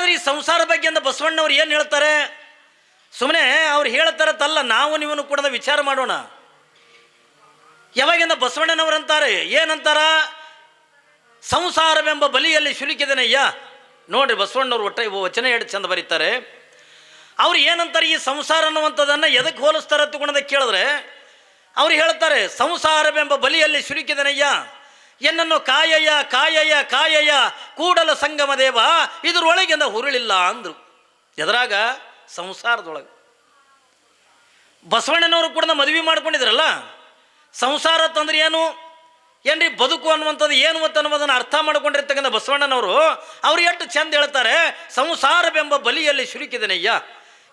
ಆದರೆ ಈ ಸಂಸಾರ ಬಗ್ಗೆ ಅಂತ ಬಸವಣ್ಣವ್ರು ಏನು ಹೇಳ್ತಾರೆ? ಸುಮ್ಮನೆ ಅವ್ರು ಹೇಳ್ತಾರತ್ತಲ್ಲ, ನಾವು ನೀವನ್ನು ಕೂಡ ವಿಚಾರ ಮಾಡೋಣ. ಯಾವಾಗಿಂದ ಬಸವಣ್ಣನವರು ಅಂತಾರೆ, ಏನಂತಾರ? ಸಂಸಾರವೆಂಬ ಬಲಿಯಲ್ಲಿ ಸಿಲುಕಿದೆನಯ್ಯ. ನೋಡ್ರಿ ಬಸವಣ್ಣವ್ರು ಒಟ್ಟ ವಚನ ಎಷ್ಟು ಚಂದ ಬರೀತಾರೆ. ಅವ್ರು ಏನಂತಾರೆ, ಈ ಸಂಸಾರ ಅನ್ನುವಂಥದ್ದನ್ನು ಎದಕ್ಕೆ ಹೋಲಿಸ್ತಾರೆ ತಗೊಂಡದ ಕೇಳಿದ್ರೆ ಅವ್ರು ಹೇಳ್ತಾರೆ, ಸಂಸಾರವೆಂಬ ಬಲಿಯಲ್ಲಿ ಸಿಲುಕಿದೆನಯ್ಯ, ಎನ್ನನ್ನು ಕಾಯಯ್ಯ ಕಾಯಯ್ಯ ಕಾಯಯ್ಯ ಕೂಡಲ ಸಂಗಮ ದೇವ, ಇದ್ರೊಳಗಿಂದ ಹುರುಳಿಲ್ಲ ಅಂದರು. ಎದ್ರಾಗ? ಸಂಸಾರದೊಳಗೆ. ಬಸವಣ್ಣನವರು ಕೂಡ ಮದುವೆ ಮಾಡ್ಕೊಂಡಿದ್ರಲ್ಲ, ಸಂಸಾರ ತಂದ್ರೆ ಏನು ಏನ್ರಿ, ಬದುಕು ಅನ್ನುವಂಥದ್ದು ಏನು ಮತ್ತು ಅನ್ನೋದನ್ನು ಅರ್ಥ ಮಾಡ್ಕೊಂಡಿರ್ತಕ್ಕಂಥ ಬಸವಣ್ಣನವರು ಅವ್ರು ಎಷ್ಟು ಚಂದ ಹೇಳ್ತಾರೆ, ಸಂಸಾರವೆಂಬ ಬಲಿಯಲ್ಲಿ ಸಿಲುಕಿದೆನಯ್ಯ,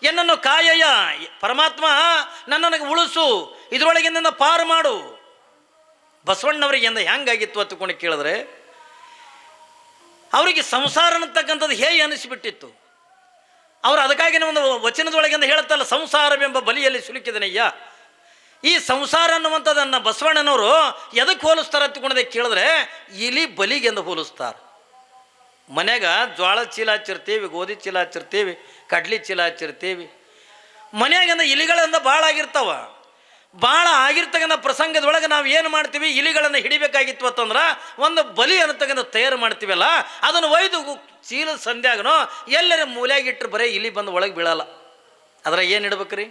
ಎನ್ನನ್ನು ಕಾಯಯ್ಯ, ಪರಮಾತ್ಮ ನನ್ನನ್ನು ಉಳಿಸು, ಇದರೊಳಗಿಂದ ಪಾರು ಮಾಡು. ಬಸವಣ್ಣವರಿಗೆ ಎಂದ ಹೆಂಗಾಗಿತ್ತು ಅತ್ತುಕೊಂಡು ಕೇಳಿದ್ರೆ ಅವರಿಗೆ ಸಂಸಾರ ಅನ್ನತಕ್ಕಂಥದ್ದು ಹೇಗೆ ಅನಿಸಿಬಿಟ್ಟಿತ್ತು. ಅವರು ಅದಕ್ಕಾಗಿನ ಒಂದು ವಚನದೊಳಗಿಂದ ಹೇಳುತ್ತಲ್ಲ, ಸಂಸಾರವೆಂಬ ಬಲಿಯಲ್ಲಿ ಸಿಲುಕಿದೆನಯ್ಯ. ಈ ಸಂಸಾರ ಅನ್ನುವಂಥದ್ದನ್ನು ಬಸವಣ್ಣನವರು ಎದಕ್ಕೆ ಹೋಲಿಸ್ತಾರೆ ಅತ್ತುಕೊಂಡದೆ ಕೇಳಿದ್ರೆ ಇಲಿ ಬಲಿಗೆಂದು ಹೋಲಿಸ್ತಾರೆ. ಮನೆಗ ಜ್ವಾಳ ಚೀಲ ಹಚ್ಚಿರ್ತೀವಿ, ಗೋಧಿ ಚೀಲ ಹಚ್ಚಿರ್ತೀವಿ, ಕಡ್ಲಿ ಚೀಲ ಹಚ್ಚಿರ್ತೀವಿ. ಮನೆಯಾಗಿಂದ ಇಲಿಗಳಿಂದ ಭಾಳ ಆಗಿರ್ತಾವ. ಭಾಳ ಆಗಿರ್ತಕ್ಕಂಥ ಪ್ರಸಂಗದೊಳಗೆ ನಾವು ಏನು ಮಾಡ್ತೀವಿ, ಇಲಿಗಳನ್ನು ಹಿಡಿಬೇಕಾಗಿತ್ತು ಅಂತಂದ್ರೆ ಒಂದು ಬಲಿ ಅನ್ನತಕ್ಕಂಥ ತಯಾರು ಮಾಡ್ತೀವಲ್ಲ, ಅದನ್ನು ಒಯ್ದು ಚೀಲದ ಸಂಧ್ಯಾಗನೋ ಎಲ್ಲರ ಮೂಲೆಯಾಗಿಟ್ಟರೆ ಬರೀ ಇಲಿ ಬಂದು ಒಳಗೆ ಬೀಳಲ್ಲ. ಅದ್ರಾಗ ಏನು ಇಡ್ಬೇಕ್ರಿ?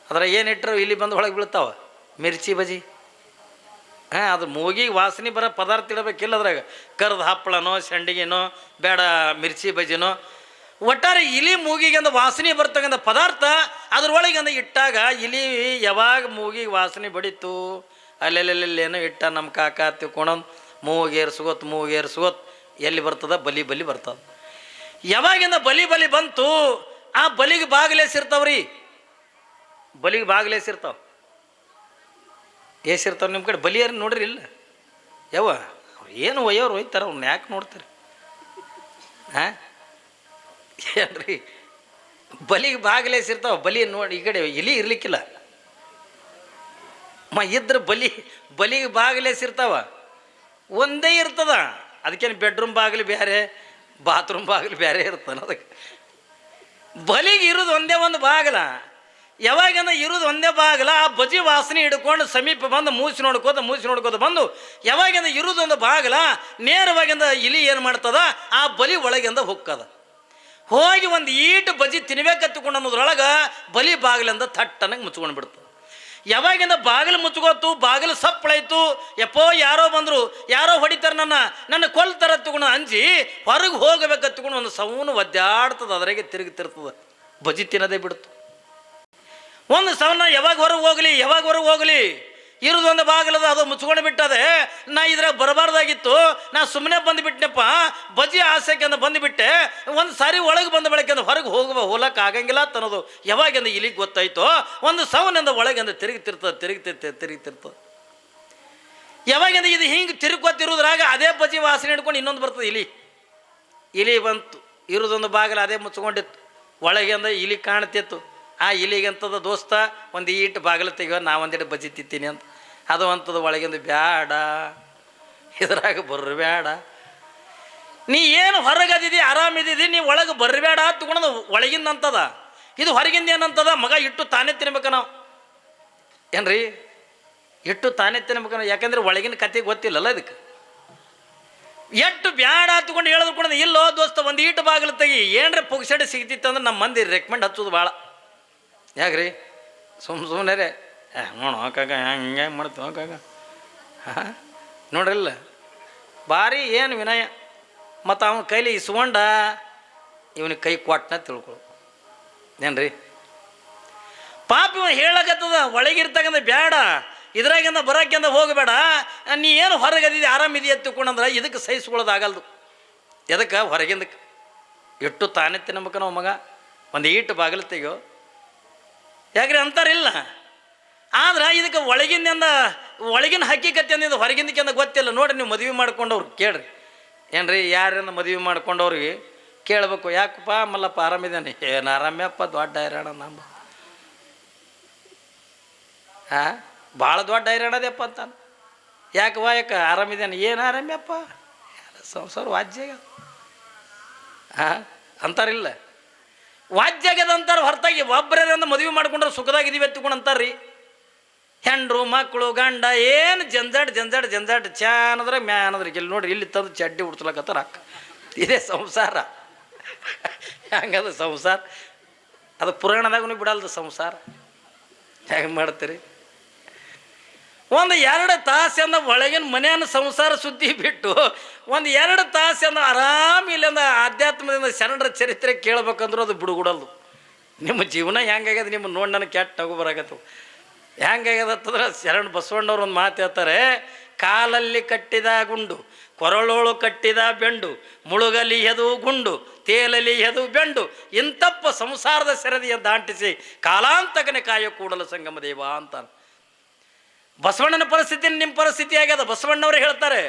ಅದ್ರಾಗ ಏನು ಇಟ್ಟರು ಇಲಿ ಬಂದು ಒಳಗೆ ಬೀಳ್ತಾವ? ಮಿರ್ಚಿ ಬಜಿ. ಅದು ಮೂಗಿಗೆ ವಾಸನೆ ಬರೋ ಪದಾರ್ಥ ಇಡಬೇಕಿಲ್ಲ. ಅದ್ರಾಗ ಕರ್ದು ಹಪ್ಪಳನೋ ಸಂಡಿಗೆನೋ ಬೇಡ ಮಿರ್ಚಿ ಬಜಿನೋ, ಒಟ್ಟಾರೆ ಇಲಿ ಮೂಗಿಗೆ ಅಂದ ವಾಸನೆ ಬರ್ತಕ್ಕಂಥ ಪದಾರ್ಥ ಅದ್ರೊಳಗೆ ಅಂದ ಇಟ್ಟಾಗ ಇಲಿ ಯಾವಾಗ ಮೂಗಿಗೆ ವಾಸನೆ ಬಡಿತು, ಅಲ್ಲೆಲ್ಲೆಲ್ಲೇನೋ ಇಟ್ಟ ನಮ್ಮ ಕಾಕ ತಿಳ್ಕೊಳೋದು ಮೂಗೇರ್ಸ್ಕೊತ್ ಎಲ್ಲಿ ಬರ್ತದ? ಬಲಿ ಬಲಿ ಬರ್ತದ. ಯಾವಾಗಿಂದ ಬಲಿ ಬಲಿ ಬಂತು, ಆ ಬಲಿಗೆ ಬಾಗಿಲೇಸಿರ್ತಾವ್ರಿ. ಬಲಿಗೆ ಬಾಗಿಲೇಸಿರ್ತಾವ. ಏಸಿರ್ತಾವೆ ನಿಮ್ಮ ಕಡೆ ಬಲಿಯಾರ ನೋಡ್ರಿ? ಇಲ್ಲ ಯಾವ ಅವ್ರು ಏನು ಒಯ್ಯೋರು ಒಯ್ತಾರೆ, ಅವ್ರನ್ನ ಯಾಕೆ ನೋಡ್ತಾರೆ? ಹಾಂ ಏನ್ರಿ, ಬಲಿಗೆ ಬಾಗಿಲೇಸಿರ್ತಾವ. ಬಲಿ ನೋಡಿ, ಈ ಕಡೆ ಇಲಿ ಇರ್ಲಿಕ್ಕಿಲ್ಲ ಇದ್ರೆ ಬಲಿಗೆ ಬಾಗಿಲೇಸಿರ್ತಾವ. ಒಂದೇ ಇರ್ತದ. ಅದಕ್ಕೇನು ಬೆಡ್ರೂಮ್ ಬಾಗಿಲು ಬೇರೆ, ಬಾತ್ರೂಮ್ ಬಾಗಿಲು ಬೇರೆ ಇರ್ತಾನೆ. ಅದಕ್ಕೆ ಬಲಿಗೆ ಇರೋದು ಒಂದೇ ಒಂದು ಬಾಗಿಲ. ಯಾವಾಗಂದ್ರೆ ಇರೋದು ಒಂದೇ ಬಾಗಿಲ. ಆ ಬಜಿ ವಾಸನೆ ಹಿಡ್ಕೊಂಡು ಸಮೀಪ ಬಂದು ಮೂಸಿ ನೋಡ್ಕೋತ ಬಂದು ಯಾವಾಗಿಂದ ಇರೋದೊಂದು ಬಾಗಿಲ, ನೇರವಾಗಿಂದ ಇಲಿ ಏನು ಮಾಡ್ತದ, ಆ ಬಲಿ ಒಳಗಿಂದ ಹೊಕ್ಕದ. ಹೋಗಿ ಒಂದು ಈಟು ಬಜಿ ತಿನ್ಬೇಕತ್ತುಕೊಂಡು ಅನ್ನೋದ್ರೊಳಗೆ ಬಲಿ ಬಾಗಿಲಿಂದ ಥಟ್ಟನಾಗಿ ಮುಚ್ಕೊಂಡು ಬಿಡ್ತದೆ. ಯಾವಾಗಿಂದ ಬಾಗಿಲು ಮುಚ್ಕೋತು, ಬಾಗಿಲು ಸಪ್ಪಳಾಯ್ತು, ಎಪ್ಪೋ ಯಾರೋ ಬಂದರು, ಯಾರೋ ಹೊಡಿತಾರೆ, ನನ್ನ ಕೊಲ್ತಾರ ತಗೊಂಡು ಅಂಜಿ ಹೊರಗೆ ಹೋಗಬೇಕತ್ತುಕೊಂಡು ಒಂದು ಸೌನು ಒದ್ದಾಡ್ತದೆ, ಅದರಾಗೆ ತಿರುಗುತ್ತಿರ್ತದೆ. ಬಜಿ ತಿನ್ನೋದೇ ಬಿಡ್ತು. ಒಂದು ಸವನ ಯಾವಾಗ ಹೊರಗೆ ಹೋಗಲಿ ಇರೋದೊಂದು ಬಾಗಿಲದ, ಅದು ಮುಚ್ಕೊಂಡು ಬಿಟ್ಟದೆ. ನಾ ಇದ್ರಾಗ ಬರಬಾರ್ದಾಗಿತ್ತು, ನಾ ಸುಮ್ಮನೆ ಬಂದುಬಿಟ್ಟನಪ್ಪ, ಬಜಿ ಆಸೆಗೆ ಅಂತ ಬಂದುಬಿಟ್ಟೆ. ಒಂದು ಸಾರಿ ಒಳಗೆ ಬಂದ ಬೆಳಗ್ಗೆ ಹೊರಗೆ ಹೋಗಕ್ಕೆ ಆಗಂಗಿಲ್ಲ ಅನ್ನೋದು ಯಾವಾಗಿಂದ ಇಲಿಗೆ ಗೊತ್ತಾಯ್ತೋ, ಒಂದು ಸವನಿಂದ ಒಳಗಿಂದ ತಿರುಗ್ತಿರ್ತದೆ. ಯಾವಾಗಿಂದ ಇದು ಹಿಂಗೆ ತಿರುಗೋತಿರೋದ್ರಾಗ ಅದೇ ಬಜಿ ವಾಸನೆ ಹಿಡ್ಕೊಂಡು ಇನ್ನೊಂದು ಬರ್ತದೆ ಇಲಿ ಬಂತು. ಇರೋದೊಂದು ಬಾಗಿಲು ಅದೇ ಮುಚ್ಕೊಂಡಿತ್ತು, ಒಳಗಿಂದ ಇಲಿ ಕಾಣ್ತಿತ್ತು. ಆ ಇಲಿಗಂತದ ದೋಸ್ತ ಒಂದು ಈಟು ಬಾಗಿಲು ತೆಗಿಯೋ, ನಾ ಒಂದೆರಡು ಬಜ್ಜಿ ತಿಂತೀನಿ ಅಂತ. ಅದು ಅಂಥದ್ದು ಒಳಗಿಂದ ಬ್ಯಾಡ, ಇದ್ರಾಗ ಬರಬೇಡ, ನೀ ಏನು ಹೊರಗದಿದಿ ಆರಾಮಿದ್ದೀವಿ, ನೀ ಒಳಗೆ ಬರಬೇಡ ತಗೊಂಡು ಒಳಗಿಂದ ಅಂತದ. ಇದು ಹೊರಗಿಂದ ಏನಂತದ, ಮಗ ಇಟ್ಟು ತಾನೇ ತಿನ್ಬೇಕ ನಾವು ಏನ್ರಿ, ಇಟ್ಟು ತಾನೇ ತಿನ್ಬೇಕ ನಾವು. ಯಾಕಂದ್ರೆ ಒಳಗಿನ ಕತೆ ಗೊತ್ತಿಲ್ಲಲ್ಲ ಇದಕ್ಕೆ. ಎಷ್ಟು ಬ್ಯಾಡ ಹತ್ಕೊಂಡು ಹೇಳಿದ್ಕೊಂಡು, ಇಲ್ಲೋ ದೋಸ್ತ ಒಂದು ಈಟು ಬಾಗಿಲು ತೆಗಿ, ಏನ್ರಿ ಪುಗ್ಸಡೆ ಸಿಗ್ತಿತ್ತು ಅಂದ್ರೆ ನಮ್ಮ ಮಂದಿ ರೆಕಮೆಂಡ್ ಹಚ್ಚೋದು ಭಾಳ. ಯಾಕ್ರಿ ಸುಮ್ಮನೆ ರೇ ನೋಡು ಕಾಕ ಹಿಂಗೆ ಮಾಡ್ತೀವಿ ಕಾಕ. ಹಾಂ ನೋಡ್ರಿಲ್ಲ, ಭಾರಿ ಏನು ವಿನಯ. ಮತ್ತು ಅವನ ಕೈಲಿ ಇಸ್ಕೊಂಡ ಇವನಿಗೆ ಕೈ ಕೊಟ್ಟನ ತಿಳ್ಕೊಳು ಏನ್ರಿ. ಪಾಪ ಇವ ಹೇಳಕತ್ತದ, ಒಳಗಿರ್ತಕ್ಕಂಥ ಬ್ಯಾಡ, ಇದ್ರಾಗಿಂದ ಬರೋಕ್ಕಿಂದ ಹೋಗಬೇಡ, ನೀ ಏನು ಹೊರಗದಿದೆ ಆರಾಮಿದೆಯಾ ತಿಳ್ಕೊಂಡಂದ್ರೆ ಇದಕ್ಕೆ ಸಹಿಸ್ಕೊಳ್ಳೋದಾಗಲ್ದು. ಎದಕ್ಕೆ ಹೊರಗಿಂದಕ್ಕೆ ಇಟ್ಟು ತಾನೇ ತಿನ್ಬೇಕ ನಾವು ಮಗ, ಒಂದು ಈಟು ಬಾಗಿಲು ತೆಗಿಯೋ. ಯಾಕ್ರಿ ಅಂತಾರಿಲ್ಲ. ಆದ್ರೆ ಇದಕ್ಕೆ ಒಳಗಿನ ಹಕ್ಕಿಕತ್ತೆ ಅಂದಿದ್ದು ಹೊರಗಿಂದಕ್ಕಿಂತ ಗೊತ್ತಿಲ್ಲ. ನೋಡ್ರಿ, ನೀವು ಮದುವೆ ಮಾಡ್ಕೊಂಡವ್ರು ಕೇಳ್ರಿ, ಏನ್ರಿ ಯಾರಿಂದ ಮದುವೆ ಮಾಡ್ಕೊಂಡವ್ರಿಗೆ ಕೇಳಬೇಕು, ಯಾಕಪ್ಪ ಮಲ್ಲಪ್ಪ ಆರಾಮಿದ್ದಾನೆ? ಏನು ಆರಾಮ್ಯಪ್ಪ, ದೊಡ್ಡ ಹೈರಾಣ ನಮ್ಮ. ಹಾಂ ಭಾಳ ದೊಡ್ಡ ಹೈರಾಣದಪ್ಪ ಅಂತಾನೆ. ಯಾಕೆ ಆರಾಮಿದ್ದಾನೆ? ಏನು ಆರಾಮ್ಯಪ್ಪ, ಸಂಸಾರ ವಾಜ್ಯಾಗ ಅಂತಾರಿಲ್ಲ. ವಾಜ್ಯ ಆಗ್ಯದ ಅಂತಾರೆ ಹೊರತಾಗಿ ಒಬ್ಬರೇ ಮದುವೆ ಮಾಡ್ಕೊಂಡ್ರೆ ಸುಖದಾಗಿದ್ದೀವಿ ಎತ್ಕೊಂಡು ಅಂತಾರ್ರಿ. ಹೆಂಡ್ರು ಮಕ್ಕಳು ಗಂಡ ಏನು ಜಂಜಾಟ್ ಚಾನದ್ರೆ ಮ್ಯಾನದ್ರೆ ಇಲ್ಲಿ ನೋಡ್ರಿ ಇಲ್ಲಿ ತಂದು ಚಡ್ಡಿ ಉಡ್ಸ್ಲಕತ್ತಾರ ಅಕ್ಕ. ಇದೇ ಸಂಸಾರ. ಹಂಗದ ಸಂಸಾರ. ಅದು ಪುರಾಣದಾಗೂ ಬಿಡಲ್ದು ಸಂಸಾರ. ಹೆಂಗೆ ಮಾಡ್ತೀರಿ? ಒಂದು 2 ತಾಸಿಂದ ಒಳಗಿನ ಮನೆಯನ್ನು ಸಂಸಾರ ಸುದ್ದಿ ಬಿಟ್ಟು 1-2 ತಾಸಿಂದ ಆರಾಮ ಇಲ್ಲಿಂದ ಆಧ್ಯಾತ್ಮದಿಂದ ಶರಣರ ಚರಿತ್ರೆ ಕೇಳ್ಬೇಕಂದ್ರೂ ಅದು ಬಿಡುಗುಡಲ್ದು. ನಿಮ್ಮ ಜೀವನ ಹೆಂಗಾಗ್ಯದ ನಿಮ್ಮ ನೋಡಿ ನನಗೆ ಕೆಟ್ಟ ನಗು ಬರಾಕತ್ತವು. ಹೆಂಗಾಗ್ಯದತ್ತಂದ್ರೆ ಶರಣ ಬಸವಣ್ಣವ್ರು ಒಂದು ಮಾತು ಹೇಳ್ತಾರೆ, ಕಾಲಲ್ಲಿ ಕಟ್ಟಿದ ಗುಂಡು, ಕೊರಳೋಳು ಕಟ್ಟಿದ ಬೆಂಡು, ಮುಳುಗಲಿಯದು ಗುಂಡು, ತೇಲಲಿಯದು ಬೆಂಡು, ಇಂತಪ್ಪ ಸಂಸಾರದ ಸರದಿಯ ದಾಂಟಿಸಿ ಕಾಲಾಂತಕನೆ ಕಾಯ ಕೂಡಲ ಸಂಗಮ ದೇವ ಅಂತಾನೆ. ಬಸವಣ್ಣನ ಪರಿಸ್ಥಿತಿ ನಿಮ್ಮ ಪರಿಸ್ಥಿತಿ ಆಗ್ಯದ. ಬಸವಣ್ಣವ್ರು ಹೇಳ್ತಾರೆ,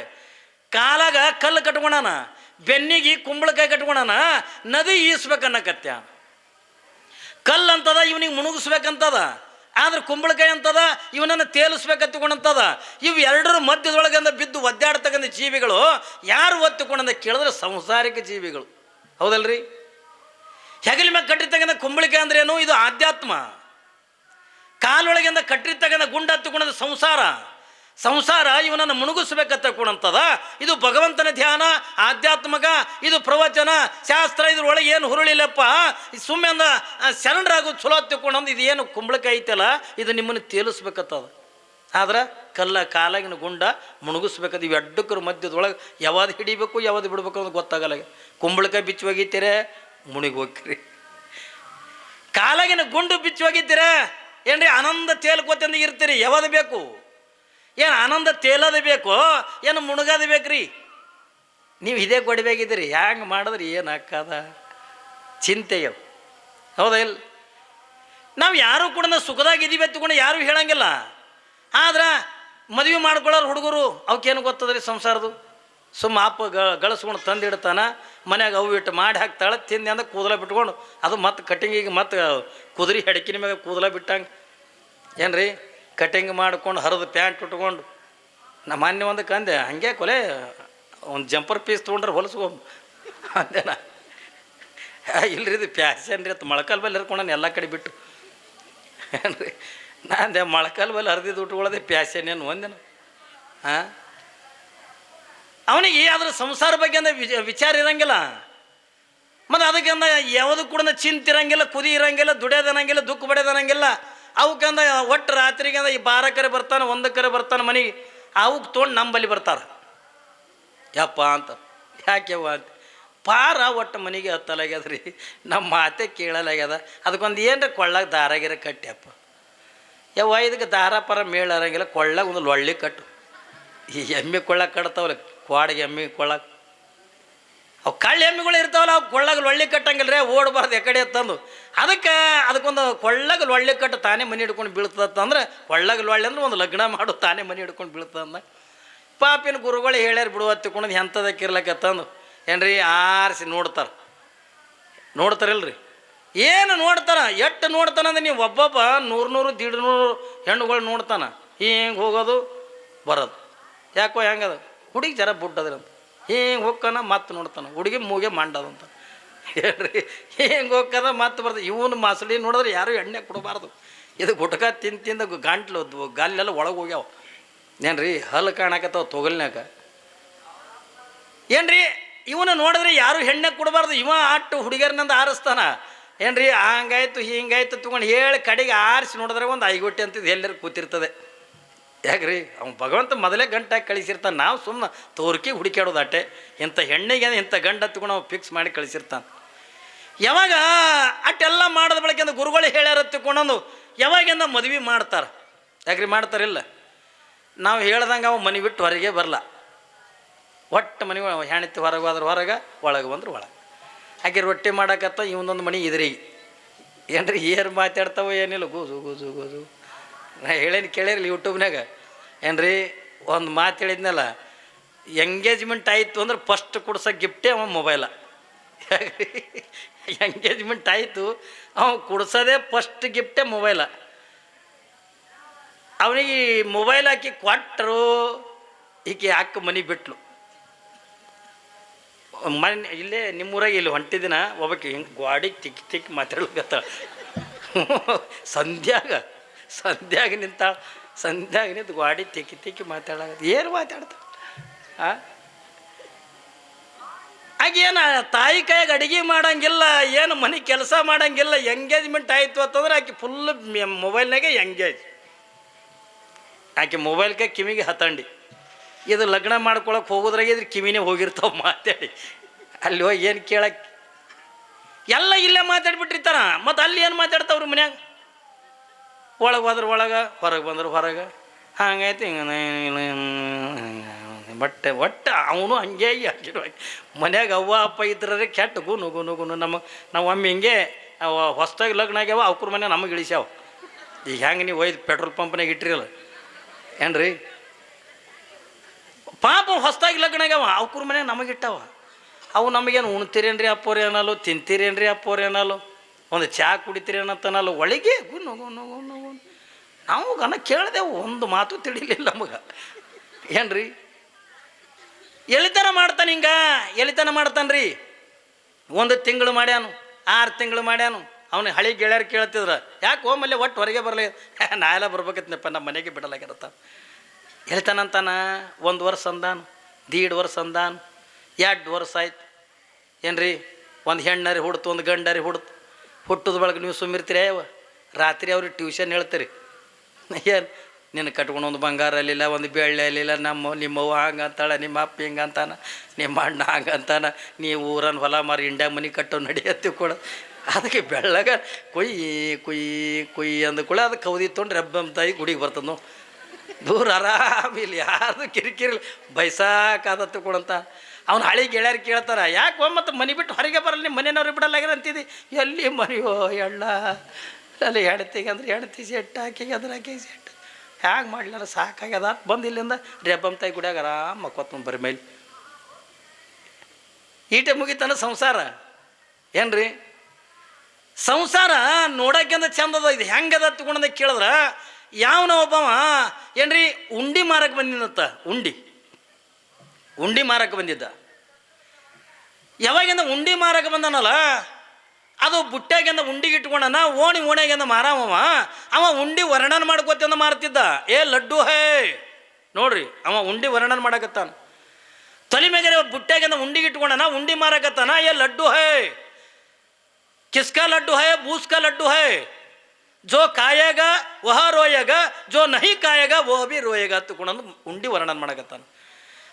ಕಾಲಾಗ ಕಲ್ಲು ಕಟ್ಕೊಳಣ, ಬೆನ್ನಿಗೆ ಕುಂಬಳಕಾಯಿ ಕಟ್ಕೊಳಣ, ನದಿ ಈಸ್ಬೇಕನ್ನಕತ್ಯ. ಕಲ್ಲು ಅಂತದ ಇವನಿಗೆ ಮುಣುಗಿಸ್ಬೇಕಂತದ, ಆದ್ರೆ ಕುಂಬಳಕಾಯಿ ಅಂತದ ಇವನನ್ನು ತೇಲಿಸ್ಬೇಕತ್ತಕೊಂಡಂತದ. ಇವು ಎರಡರ ಮಧ್ಯದೊಳಗಂದ ಬಿದ್ದು ಒದ್ದಾಡ್ತಕ್ಕಂಥ ಜೀವಿಗಳು ಯಾರು ಒತ್ತುಕೊಂಡಂದ ಕೇಳಿದ್ರೆ ಸಂಸಾರಿಕ ಜೀವಿಗಳು. ಹೌದಲ್ರಿ? ಹೆಗಲ ಮ್ಯಾಗ ಕಟ್ಟಿರ್ತಕ್ಕಂಥ ಕುಂಬಳಕಾಯಿ ಅಂದ್ರೆ ಏನು? ಇದು ಆಧ್ಯಾತ್ಮ. ಕಾಲೊಳಗಿಂದ ಕಟ್ಟಿರ್ತಕ್ಕಂಥ ಗುಂಡ ಹತ್ತುಕೊಂಡದ ಸಂಸಾರ ಇವನನ್ನು ಮುಣುಗಿಸ್ಬೇಕತ್ತಕೊಂಡಂತದ. ಇದು ಭಗವಂತನ ಧ್ಯಾನ, ಆಧ್ಯಾತ್ಮಕ, ಇದು ಪ್ರವಚನ, ಶಾಸ್ತ್ರ. ಇದ್ರೊಳಗೆ ಏನು ಹುರುಳಿಲ್ಲಪ್ಪ. ಸುಮ್ಮನೆ ಶರಣರಾಗೋದು ಚಲೋ ಹತ್ತಕೊಂಡಂದು ಇದು ಏನು ಕುಂಬಳಕಾಯಿ ಐತಲ್ಲ ಇದು ನಿಮ್ಮನ್ನು ತೇಲಿಸ್ಬೇಕತ್ತದ. ಆದ್ರೆ ಕಾಲಾಗಿನ ಗುಂಡ ಮುಣುಗಿಸ್ಬೇಕದು. ಇವು ಎಡ್ಡಕ್ಕರ ಮಧ್ಯದೊಳಗೆ ಯಾವ್ದು ಹಿಡಿಬೇಕು ಯಾವ್ದು ಬಿಡ್ಬೇಕು ಅನ್ನೋದು ಗೊತ್ತಾಗಲ್ಲ. ಕುಂಬಳಕಾಯಿ ಬಿಚ್ಚಿ ಹೋಗಿತೀರ, ಮುಣಿಗೆ ಹೋಗ್ರಿ. ಕಾಲಾಗಿನ ಗುಂಡು ಬಿಚ್ಚಿ ಹೋಗಿದ್ದೀರ ಏನ್ರಿ, ಆನಂದ ತೇಲ್ಕೋತಂದು ಇರ್ತೀರಿ. ಯಾವ್ದು ಬೇಕು? ಏನು ಆನಂದ ತೇಲೋದು ಬೇಕು, ಏನು ಮುಣಗೋದು ಬೇಕ್ರಿ? ನೀವು ಇದೇ ಕೊಡಬೇಕಿದ್ದೀರಿ. ಹ್ಯಾಂಗೆ ಮಾಡಿದ್ರಿ ಏನು ಹಾಕದ ಚಿಂತೆಯವು. ಹೌದಾ ಇಲ್ಲ? ನಾವು ಯಾರೂ ಕೂಡ ಸುಖದಾಗಿದ್ದೀವಿ ಎತ್ತುಕೊಂಡು ಯಾರೂ ಹೇಳಂಗಿಲ್ಲ. ಆದ್ರೆ ಮದುವೆ ಮಾಡ್ಕೊಳ್ಳೋರು ಹುಡುಗರು ಅವಕ್ಕೇನು ಗೊತ್ತದ್ರಿ ಸಂಸಾರದು. ಸುಮ್ಮ ಅಪ್ಪ ಗಳಿಸ್ಕೊಂಡು ತಂದಿಡ್ತಾನ, ಮನ್ಯಾಗ ಅವು ಇಟ್ಟು ಮಾಡಿ ಹಾಕ್ತಾಳೆ, ತಿಂದು ಅಂದ್ರೆ ಕೂದಲ ಬಿಟ್ಕೊಂಡು ಅದು ಮತ್ತು ಕಟಿಂಗಿಗೆ ಮತ್ತು ಕುದುರೆ ಹೆಡಕಿನ ಮ್ಯಾಗ ಕೂದಲ ಬಿಟ್ಟಂಗೆ ಏನ್ರಿ ಕಟಿಂಗ್ ಮಾಡ್ಕೊಂಡು ಹರಿದು ಪ್ಯಾಂಟ್ ಉಟ್ಕೊಂಡು. ನಮ್ಮ ಮೊನ್ನೆ ಒಂದು ಕಂದೆ ಹಂಗೆ ಕೊಲೆ ಒಂದು ಜಂಪರ್ ಪೀಸ್ ತೊಗೊಂಡ್ರೆ ಹೊಲಸ್ಕೊಂಬ ಅಂದೇನ. ಇಲ್ರಿ ಇದು ಫ್ಯಾಷನ್ ರೀ. ಅದು ಮೊಳಕಾಲ್ ಬಲ್ಲಿ ಹರ್ಕೊಂಡು ಎಲ್ಲ ಕಡೆ ಬಿಟ್ಟು ಏನ್ರಿ ನಾಂದೆ ಮೊಳಕಾಲ್ ಬಲ್ಲಿ ಹರಿದಿದ್ದು ಉಟ್ಕೊಳ್ಳೋದೆ ಫ್ಯಾಷನ್ ಏನು ಒಂದೇನ. ಅವನಿಗೆ ಅದ್ರ ಸಂಸಾರ ಬಗ್ಗೆ ಅಂದ ವಿಚಾರ ಇರಂಗಿಲ್ಲ. ಮತ್ತು ಅದಕ್ಕೆ ಅಂದ ಯಾವುದು ಕೂಡ ಚಿಂತಿರಂಗಿಲ್ಲ, ಕುದಿ ಇರಂಗಿಲ್ಲ, ದುಡಿಯೋದನಂಗಿಲ್ಲ, ದುಃಖ ಪಡೆಯೋದನಂಗಿಲ್ಲ. ಅವಕ್ಕಂದ ಒಟ್ಟು ರಾತ್ರಿಗೆ ಅಂದ ಈ 12 ಕರೆ ಬರ್ತಾನೆ, 1 ಕರೆ ಬರ್ತಾನೆ ಮನೆಗೆ. ಅವಕ್ಕೆ ತೊಗೊಂಡು ನಂಬಲ್ಲಿ ಬರ್ತಾರೆ. ಯಪ್ಪ ಅಂತ ಯಾಕೆವ್ವ ಅಂತ ಪಾರ ಒಟ್ಟು ಮನೆಗೆ ಹತ್ತಲಾಗ್ಯದ್ರಿ. ನಮ್ಮ ಮಾತೆ ಕೇಳಲಾಗ್ಯದ. ಅದಕ್ಕೊಂದು ಏನರ ಕೊಳ್ಳಾಗ ದಾರಾಗಿರ ಕಟ್ಟ್ಯಪ್ಪ. ಯವ್ವ ಇದಕ್ಕೆ ದಾರ ಪರ ಮೇಳರಂಗಿಲ್ಲ, ಕೊಳ್ಳಾಗ ಒಂದು ಲೊಳ್ಳಿ ಕಟ್ಟು. ಈ ಎಮ್ಮೆ ಕೊಳ್ಳಾಗ ಕಟ್ತಾವಲ್ಲ, ಕ್ವಾಡಿಗೆ ಎಮ್ಮೆ ಕೊಳ್ಳಾಗ ಅವು ಕಳ್ಳ ಎಮ್ಮೆಗಳು ಇರ್ತಾವಲ್ಲ, ಅವು ಕೊಳ್ಳಾಗ ಲೊಳ್ಳಿ ಕಟ್ಟಂಗಿಲ್ಲ ರೀ, ಓಡಬಾರ್ದು ಎಕಡೆ ತಂದು. ಅದಕ್ಕೊಂದು ಕೊಳ್ಳಾಗ ಲೊಳ್ಳಿ ಕಟ್ಟು ತಾನೇ ಮನೆ ಹಿಡ್ಕೊಂಡು ಬೀಳ್ತದಂದ್ರೆ, ಕೊಳ್ಳಾಗ ಲೊಳ್ಳಿ ಅಂದ್ರೆ ಒಂದು ಲಗ್ನ ಮಾಡು ತಾನೇ ಮನೆ ಹಿಡ್ಕೊಂಡು ಬೀಳ್ತದಂದ. ಪಾಪಿನ ಗುರುಗಳು ಹೇಳ್ಯಾರ ಬಿಡುವ ತಿಳ್ಕೊಂಡು ಎಂಥದಕ್ಕೆ ಇರ್ಲಕತ್ತಂದು ಏನ್ರಿ ಆರಿಸಿ ನೋಡ್ತಾರಿಲ್ರಿ. ಏನು ನೋಡ್ತಾನ, ಎಷ್ಟು ನೋಡ್ತಾನಂದ್ರೆ ನೀವು ಒಬ್ಬೊಬ್ಬ 100-150 ಹೆಣ್ಣುಗಳು ನೋಡ್ತಾನ. ಹಿಂಗೆ ಹೋಗೋದು ಬರೋದು. ಯಾಕೋ ಹೆಂಗದ ಹುಡುಗಿ ಜರ ಬುಡ್ಡದ್ರಂತ ಹಿಂಗೆ ಹೋಗ್ಕನ ಮತ್ತೆ ನೋಡ್ತಾನೆ. ಹುಡುಗಿ ಮೂಗೆ ಮಂಡದಂತ ಹೇಳ್ರಿ. ಹಿಂಗೆ ಹೋಗ್ಕದ ಮತ್ತೆ ಬರ್ತದೆ. ಇವನು ಮಾಸಡಿ ನೋಡಿದ್ರೆ ಯಾರು ಎಣ್ಣೆ ಕೊಡಬಾರ್ದು. ಇದು ಗುಟ್ಕ ತಿಂದು ಗಂಟ್ಲು ಗಾಲೆಲ್ಲ ಒಳಗೆ ಹೋಗ್ಯಾವ ಏನ್ರಿ. ಹಲ್ಲು ಕಾಣಕತ್ತಾವ ತೊಗಲ್ನಾಗ ಏನ್ರಿ. ಇವನು ನೋಡಿದ್ರೆ ಯಾರು ಎಣ್ಣೆ ಕೊಡಬಾರ್ದು. ಇವ ಅಟ್ಟು ಹುಡುಗಿಯರ್ನಂದು ಆರಿಸ್ತಾನ ಏನ್ರಿ. ಹಂಗಾಯ್ತು ಹಿಂಗಾಯ್ತು ತೊಗೊಂಡು ಹೇಳಿ ಕಡೆಗೆ ಆರಿಸಿ ನೋಡಿದ್ರೆ ಒಂದು ಐಗೊಟ್ಟೆ ಅಂತಿದ್ದು ಎಲ್ಲರೂ ಕೂತಿರ್ತದೆ. ಯಾಕ್ರಿ ಅವ್ನು ಭಗವಂತ ಮೊದಲೇ ಗಂಟಾಗಿ ಕಳಿಸಿರ್ತಾನೆ. ನಾವು ಸುಮ್ಮನೆ ತೋರ್ಕಿ ಹುಡುಕ್ಯಾಡೋದು ಅಟ್ಟೆ. ಇಂಥ ಹೆಣ್ಣಿಗೆ ಇಂಥ ಗಂಡ ಹತ್ಕೊಂಡು ನಾವು ಫಿಕ್ಸ್ ಮಾಡಿ ಕಳಿಸಿರ್ತಾನೆ. ಯಾವಾಗ ಅಟ್ಟೆಲ್ಲ ಮಾಡಿದ ಬಳಿಕ ಗುರುಗಳು ಹೇಳ್ಯಾರ ತಿಳ್ಕೊಂಡಂದು ಯಾವಾಗಿಂದ ಮದುವೆ ಮಾಡ್ತಾರೆ. ಯಾಕ್ರಿ ಮಾಡ್ತಾರಿಲ್ಲ. ನಾವು ಹೇಳ್ದಂಗೆ ಅವ ಮನೆ ಬಿಟ್ಟು ಹೊರಗೆ ಬರಲ್ಲ. ಒಟ್ಟು ಮನೆ ಹೆಣ್ತಿ ಹೊರಗೆ ಹೋದ್ರೆ ಹೊರಗೆ, ಒಳಗೆ ಬಂದ್ರೆ ಒಳಗೆ. ಹಾಗೆ ರೊಟ್ಟಿ ಮಾಡಕತ್ತ ಇವನೊಂದು ಮನೆ ಇದ್ರಿಗೆ ಏನ್ರಿ ಏರು ಮಾತಾಡ್ತಾವ ಏನಿಲ್ಲ ಗೋಜು ಗೋಜು ಗೋಜು. ನಾ ಹೇಳೇನು ಕೇಳಿರಲಿ ಯೂಟ್ಯೂಬ್ನಾಗ ಏನ್ರಿ ಒಂದು ಮಾತು ಹೇಳಿದ್ನಲ್ಲ, ಎಂಗೇಜ್ಮೆಂಟ್ ಆಯಿತು ಅಂದ್ರೆ ಫಸ್ಟ್ ಕೊಡ್ಸೋ ಗಿಫ್ಟೇ ಅವ ಮೊಬೈಲ. ಎಂಗೇಜ್ಮೆಂಟ್ ಆಯಿತು ಅವ ಕೊಡ್ಸೋದೇ ಫಸ್ಟ್ ಗಿಫ್ಟೇ ಮೊಬೈಲ. ಅವನಿಗೆ ಮೊಬೈಲ್ ಹಾಕಿ ಕೊಟ್ಟರು, ಈಕೆ ಅಕ್ಕ ಮನೆ ಬಿಟ್ಲು. ಇಲ್ಲೇ ನಿಮ್ಮೂರಾಗ ಇಲ್ಲಿ ಹೊಂಟಿದಿನ ಒಬ್ಬಕ್ಕೆ ಹಿಂಗೆ ಗಾಡಿಗೆ ತಿಕ್ಕಿ ಮಾತಾಡ್ಲಿಕತ್ತ ಸಂಧ್ಯಾಗ ನಿಂತು ಗಾಡಿ ತಿಕ್ಕಿ ಮಾತಾಡೋದು ಏನು ಮಾತಾಡ್ತಾವ ಆಗೇನು ತಾಯಿ ಕೈಯಾಗ ಅಡುಗೆ ಮಾಡಂಗಿಲ್ಲ, ಏನು ಮನೆ ಕೆಲಸ ಮಾಡಂಗಿಲ್ಲ. ಎಂಗೇಜ್ಮೆಂಟ್ ಆಯಿತು ಅಂತಂದ್ರೆ ಆಕೆ ಫುಲ್ ಮೊಬೈಲ್ನಾಗೆ ಎಂಗೇಜ್. ಆಕೆ ಮೊಬೈಲ್ಗೆ ಕಿವಿಗೆ ಹತ್ತಂಡಿ. ಇದು ಲಗ್ನ ಮಾಡ್ಕೊಳಕ್ಕೆ ಹೋಗೋದ್ರಾಗ ಇದ್ರ ಕಿವಿನೇ ಹೋಗಿರ್ತಾವೆ ಮಾತಾಡಿ. ಅಲ್ಲಿ ಹೋಗಿ ಏನು ಕೇಳಕ್ಕೆ ಎಲ್ಲ ಇಲ್ಲೇ ಮಾತಾಡ್ಬಿಟ್ಟಿರ್ತಾರ. ಮತ್ತು ಅಲ್ಲಿ ಏನು ಮಾತಾಡ್ತಾವ್ರಿ ಮನ್ಯಾಗ? ಒಳಗೆ ಹೋದ್ರೆ ಒಳಗೆ, ಹೊರಗೆ ಬಂದ್ರೆ ಹೊರಗೆ, ಹಂಗಾಯ್ತು ಹಿಂಗೆ ಒಟ್ಟು ಅವನು ಹಂಗೆ ಹಾಕಿರೋ ಮನ್ಯಾಗ ಅವ್ವ ಅಪ್ಪ ಇದ್ರೆ ಕೆಟ್ಟ ಗುನು ನಾವು ಒಮ್ಮೆ ಹಿಂಗೆ ಹೊಸ್ದಾಗಿ ಲಗ್ನ ಆಗ್ಯಾವ ಅವ್ರ ಮನೆ ನಮಗೆ ಇಳಿಸ್ಯಾವ. ಈಗ ಹೆಂಗೆ ನೀವು ಒಯ್ದು ಪೆಟ್ರೋಲ್ ಪಂಪ್ನಾಗ ಇಟ್ಟಿರಲ್ಲ ಏನ್ರಿ, ಪಾಪ ಹೊಸ್ದಾಗಿ ಲಗ್ನ ಆಗ್ಯಾವ ಅವ್ರ ಮನೆ ನಮಗಿಟ್ಟಾವ. ಅವು ನಮಗೇನು ಉಣ್ತೀರೇನ್ರಿ ಅಪ್ಪೋರಿ ಅನ್ನಲ್ಲ, ತಿಂತೀರೇನ್ರಿ ಅಪ್ಪೋರಿ ಅನ್ನಲ್ಲ, ಒಂದು ಚಹಾ ಕುಡಿತೀರಿ ಅನ್ನತ್ತನಲ್ಲ. ಒಳಗೆ ಗುನು ನಾವು ಗನ ಕೇಳಿದೆವು, ಒಂದು ಮಾತು ತಿಳಿಲಿಲ್ಲ ನಮಗೆ ಏನ್ರಿ. ಎಲಿತನ ಮಾಡ್ತಾನೆ ಹಿಂಗೆ, ಎಲಿತನ ಮಾಡ್ತಾನೆ ರೀ. 1 ತಿಂಗಳು ಮಾಡ್ಯಾನು, 6 ತಿಂಗಳು ಮಾಡ್ಯಾನು. ಅವನು ಹಳಿ ಗೆಳೆಯರು ಕೇಳ್ತಿದ್ರ, ಯಾಕೆ ಹೋಮಲ್ಲೇ ಒಟ್ಟು ಹೊರಗೆ ಬರಲಿ, ನಾ ಎಲ್ಲ ಬರ್ಬೇಕತ್ತನಪ್ಪ, ನಮ್ಮ ಮನೆಗೆ ಬಿಡಲಾಗಿರತ್ತ. ಎಲಿತಾನಂತಾನ 1 ವರ್ಷ ಅಂದಾನು, 1.5 ವರ್ಷ ಅಂದಾನು, 2 ವರ್ಷ ಆಯ್ತು ಏನ್ರಿ. ಒಂದು ಹೆಣ್ಣರಿ ಹುಡ್ತು, ಒಂದು ಗಂಡರಿ ಹುಟ್ಟದ ಬಳಗ ನೀವು ಸುಮ್ಮಿರ್ತೀರಿ. ರಾತ್ರಿ ಅವ್ರಿಗೆ ಟ್ಯೂಷನ್ ಹೇಳ್ತೀರಿ, ಏನು ನಿನ್ನ ಕಟ್ಕೊಂಡು ಒಂದು ಬಂಗಾರ ಅಲ್ಲಿಲ್ಲ, ಒಂದು ಬೆಳ್ಳಿ ಅಲ್ಲಿಲ್ಲ, ನಿಮ್ಮವ್ವ ಹಂಗೆ ಅಂತಾಳೆ, ನಿಮ್ಮ ಅಪ್ಪ ಹಿಂಗೆ ಅಂತಾನ, ನಿಮ್ಮ ಅಣ್ಣ ಹಂಗೆ ಅಂತಾನ, ನೀವು ಊರನ್ನು ಹೊಲ ಮಾರಿ ಇಂಡ್ಯಾ ಮನೆ ಕಟ್ಟೋ ನಡೆಯತ್ತೀವಿ ಕೂಡ. ಅದಕ್ಕೆ ಬೆಳ್ಳಗ ಕುಯ್ ಅಂದ ಕೂಡ ಅದಕ್ಕೆ ಕೌದಿ ತೊಗೊಂಡು ರಬ್ಬಮ್ಮ ತಾಯಿ ಗುಡಿಗೆ ಬರ್ತದೆ ನಾವು ದೂರ ಆರಾಮಿಲ್ಲ, ಯಾರ್ದು ಕಿರಿಕಿರಿಲ್ಲ, ಬೈಸಾಕಾದತ್ತು ಕೊಡಂತ. ಅವ್ನು ಹಳಿ ಗೆಳೆಯರು ಕೇಳ್ತಾರೆ, ಯಾಕೆ ಮತ್ತು ಮನೆ ಬಿಟ್ಟು ಹೊರಗೆ ಬರಲ್ಲ, ನಿಮ್ಮ ಮನೆಯವ್ರಿಗೆ ಬಿಡಲ್ಲಾಗ್ಯಾರ ಅಂತಿದ್ದಿ. ಎಲ್ಲಿ ಮನೆಯೋ ಎಳ್ಳ ಅಲ್ಲಿ ಹೆಣ್ತಿಗೆ ಅಂದ್ರೆ ಹೆಣ್ತಿ ಸೆಟ್, ಆಕೆಗೆ ಅಂದ್ರೆ ಆಕೆಗೆ ಸೆಟ್, ಹ್ಯಾಗೆ ಮಾಡ್ಲಾರ ಸಾಕಾಗ್ಯದ ಬಂದು ಇಲ್ಲಿಂದ ರೆಬ್ಬಮ್ಮ ತಾಯಿ ಗುಡಿಯಾಗ ಆರಾಮ ಮಕ್ಕೊತ್ಕೊಂಡು ಬರೀ ಮೇಲೆ ಈಟೆ ಮುಗಿತಾನ ಸಂಸಾರ ಏನ್ರಿ. ಸಂಸಾರ ನೋಡೋಕ್ಕಿಂತ ಚಂದದ. ಇದು ಹೆಂಗದ ತಗೊಂಡ ಕೇಳಿದ್ರೆ ಯಾವನ ಒಬ್ಬವ ಏನ್ರಿ ಉಂಡಿ ಮಾರಕ್ಕೆ ಬಂದಿದ್ದತ್ತ, ಉಂಡಿ ಮಾರಕ್ಕೆ ಬಂದಿದ್ದ. ಯಾವಾಗಿಂದ ಉಂಡಿ ಮಾರಕ್ಕೆ ಬಂದನಲ್ಲ, ಅದು ಬುಟ್ಟ್ಯಾಗಿಂದ ಉಂಡಿಗೆ ಇಟ್ಕೊಂಡನ, ಓಣ್ಯಾಗಿಂದ ಮಾರವ. ಅವ ಉಂಡಿ ವರ್ಣನ ಮಾಡ್ಕೋತಿಂದ ಮಾರ್ತಿದ್ದ. ಏ ಲಡ್ಡು ಹೇ ನೋಡ್ರಿ, ಅವ ಉಂಡಿ ವರ್ಣನ ಮಾಡಕತ್ತಾನ. ತಲೆ ಮೇಲೆ ಬುಟ್ಟ್ಯಾಗಿಂದ ಉಂಡಿಗೆ ಇಟ್ಕೊಂಡನ, ಉಂಡಿ ಮಾರಕತ್ತಾನ. ಏ ಲಡ್ಡು ಹೇ, ಕಿಸ್ಕಾ ಲಡ್ಡು ಹೇ, ಬೂಸ್ಕಾ ಲಡ್ಡು ಹೇ, ಜೋ ಕಾಯೇಗ ವಹ ರೋಯೇಗ, ಜೋ ನಹಿ ಕಾಯೇಗ ವೋ ಬಿ ರೋಯೇಗ ಹತ್ಕೊಂಡು ಉಂಡಿ ವರ್ಣನ ಮಾಡಕತ್ತಾನ.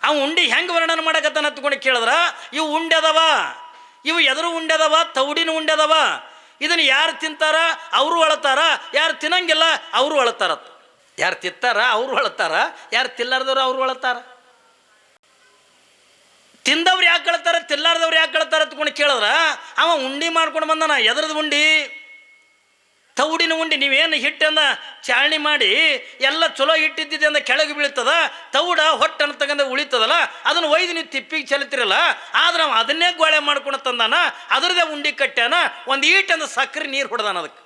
ಅವ ಉಂಡಿ ಹೆಂಗೆ ವರ್ಣನ ಮಾಡಕತ್ತಾನ ಹತ್ಕೊಂಡು ಕೇಳಿದ್ರ, ಇವು ಉಂಡೆ ಅದಾವ, ಇವು ಎದುರು ಉಂಡೆ ಅದಾವ, ತೌಡಿನ ಉಂಡೆ ಅದಾವ. ಇದನ್ನು ಯಾರು ತಿಂತಾರ ಅವರು ಅಳತಾರ, ಯಾರು ತಿನ್ನಂಗಿಲ್ಲ ಅವರು ಅಳತಾರ. ಯಾರು ತಿಂತಾರ ಅವರು ಅಳತಾರ, ಯಾರು ತಿಲ್ಲಾರ್ದವ್ರು ಅವರು ಅಳತಾರ. ತಿಂದವ್ರು ಯಾಕೆ ಅಳ್ತಾರ, ತಿಲ್ಲಾರ್ದವ್ರು ಯಾಕೆ ಅಳ್ತಾರ ಹತ್ಕೊಂಡು ಕೇಳಿದ್ರ, ಅವ ಉಂಡಿ ಮಾಡ್ಕೊಂಡು ಬಂದಾನ. ಎದ್ರದ್ದು ಉಂಡಿ? ತೌಡಿನ ಉಂಡಿ. ನೀವೇನು ಹಿಟ್ಟನ್ನು ಚಾಳಣಿ ಮಾಡಿ ಎಲ್ಲ ಚಲೋ ಹಿಟ್ಟಿದ್ದಿದೆ ಅಂದ ಕೆಳಗೆ ಬೀಳ್ತದ, ತೌಡ ಹೊಟ್ಟೆ ಅಂತಕ್ಕಂಥ ಉಳಿತದಲ್ಲ, ಅದನ್ನು ಒಯ್ದು ನೀವು ತಿಪ್ಪಿಗೆ ಚೆಲ್ತಿರಲ್ಲ. ಆದ್ರೆ ಅವ ಅದನ್ನೇ ಗೋಳೆ ಮಾಡ್ಕೊಂಡು ತಂದಾನ, ಅದ್ರದ್ದೇ ಉಂಡಿ ಕಟ್ಟ್ಯಾನ. ಒಂದು ಈಟಂದ ಸಕ್ಕರೆ ನೀರು ಹೊಡೆದಾನ. ಅದಕ್ಕೆ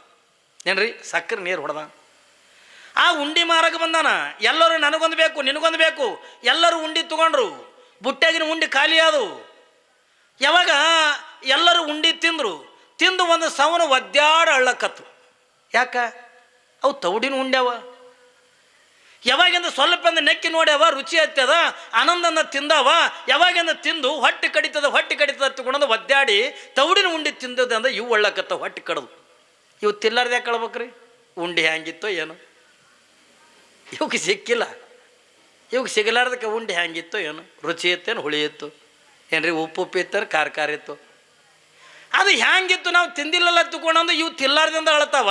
ಏನ್ರಿ ಸಕ್ಕರೆ ನೀರು ಹೊಡೆದಾನ. ಆ ಉಂಡಿ ಮಾರಕ್ಕೆ ಬಂದಾನ. ಎಲ್ಲರೂ ನನಗೊಂದು ಬೇಕು, ನಿನಗೊಂದು ಬೇಕು, ಎಲ್ಲರೂ ಉಂಡಿ ತಗೊಂಡ್ರು. ಬುಟ್ಟಾಗಿನ ಉಂಡಿ ಖಾಲಿ ಆದವು. ಯಾವಾಗ ಎಲ್ಲರೂ ಉಂಡಿ ತಿಂದು ಒಂದು ಸವನ ಒದ್ದಾಡ ಅಳ್ಳಕತ್ತು. ಯಾಕ? ಅವು ತೌಡಿನ ಉಂಡ್ಯಾವ. ಯಾವಾಗಿಂದ ಸ್ವಲ್ಪ ನೆಕ್ಕಿ ನೋಡ್ಯಾವ, ರುಚಿ ಹತ್ತದ, ಆನಂದನ ತಿಂದಾವ. ಯಾವಾಗಿಂದ ತಿಂದು ಹೊಟ್ಟೆ ಕಡಿತದ ತಗೊಂಡು ಒದ್ದಾಡಿ ತೌಡಿನ ಉಂಡಿ ತಿಂದದ ಅಂದ್ರೆ ಇವು ಒಳ್ಳಕತ್ತ ಹೊಟ್ಟೆ ಕಡ್ದು. ಇವು ತಿಲ್ಲಾರ್ದು ಯಾಕೆ ಕಳ್ಬೇಕ್ರಿ? ಉಂಡಿ ಹೆಂಗಿತ್ತೋ ಏನು, ಇವಕ್ಕೆ ಸಿಕ್ಕಿಲ್ಲ. ಇವಕ್ಕೆ ಸಿಗಲಾರ್ದಕ್ಕೆ ಉಂಡಿ ಹೆಂಗಿತ್ತೋ ಏನು, ರುಚಿ ಇತ್ತೇನು, ಹುಳಿ ಇತ್ತು ಏನ್ರಿ, ಉಪ್ಪು ಇತ್ತು, ಖಾರ ಇತ್ತು. ಅದು ಹೆಂಗಿತ್ತು ನಾವು ತಿಂದಿಲ್ಲಲ್ಲ ತಗೊಂಡು ಇವು ತಿಲ್ಲಾರ್ದಿಂದ ಅಳ್ತಾವ.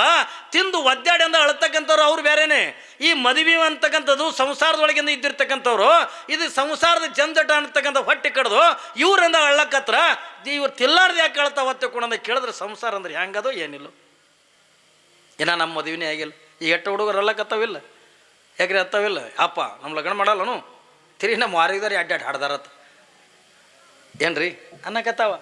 ತಿಂದು ಒದ್ದಾಡಿ ಅಂದ ಅಳ್ತಕ್ಕಂಥವ್ರು ಅವ್ರು ಬೇರೆನೆ. ಈ ಮದುವೆ ಅಂತಕ್ಕಂಥದ್ದು ಸಂಸಾರದೊಳಗಿಂದ ಇದ್ದಿರ್ತಕ್ಕಂಥವ್ರು, ಇದು ಸಂಸಾರದ ಜಂಜಟ ಅಂತಕ್ಕಂಥ ಹೊಟ್ಟೆ ಕಡ್ದು ಇವ್ರಿಂದ ಅಳ್ಳಕತ್ರ. ಇವ್ರು ತಿಲ್ಲಾರ್ದು ಯಾಕೆ ಅಳ್ತಾವ ತಗೊಂಡು ಕೇಳಿದ್ರೆ ಸಂಸಾರ ಅಂದ್ರೆ ಹೆಂಗದೋ ಏನಿಲ್ಲ. ಏನೋ ನಮ್ಮ ಮದುವೆನೇ ಆಗಿಲ್ಲ. ಈ ಎಟ್ಟು ಹುಡುಗರು ಅಲ್ಲಕತ್ತಾವಿಲ್ಲ, ಯಾಕ್ರಿ ಹತ್ತಾವಿಲ್ಲ, ಅಪ್ಪ ನಮ್ಮ ಲಗ್ನ ಮಾಡಲ್ಲನು ತಿರಿ ನಮ್ಮ ವಾರಿದಾರೆ ಅಡ್ಡಾಡಿ ಹಾಡ್ದಾರತ್ತ ಏನ್ರಿ ಅನ್ನಕತ್ತಾವ.